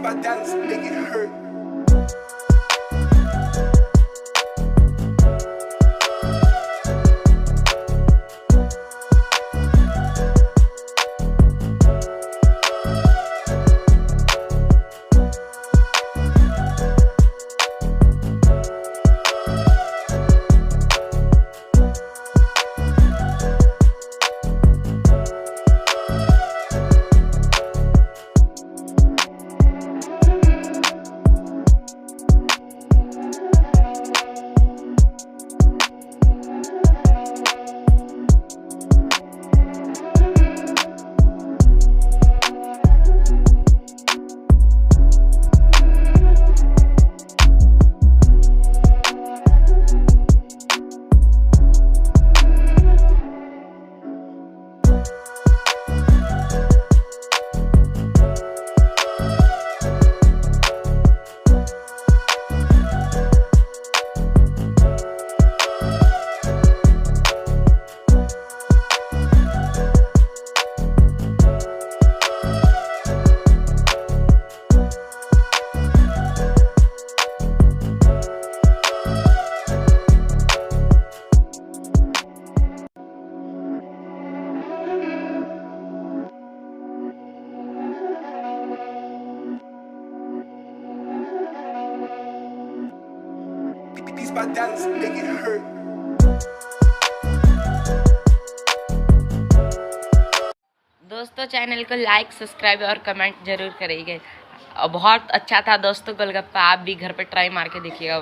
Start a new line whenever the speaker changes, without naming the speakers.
my dance, make it hurt. These my dance, make it hurt.
दोस्तों channel को like subscribe और comment जरूर करिएगा। बहुत अच्छा था दोस्तों गोलगप्पा, आप भी घर पे ट्राई मार के देखिएगा।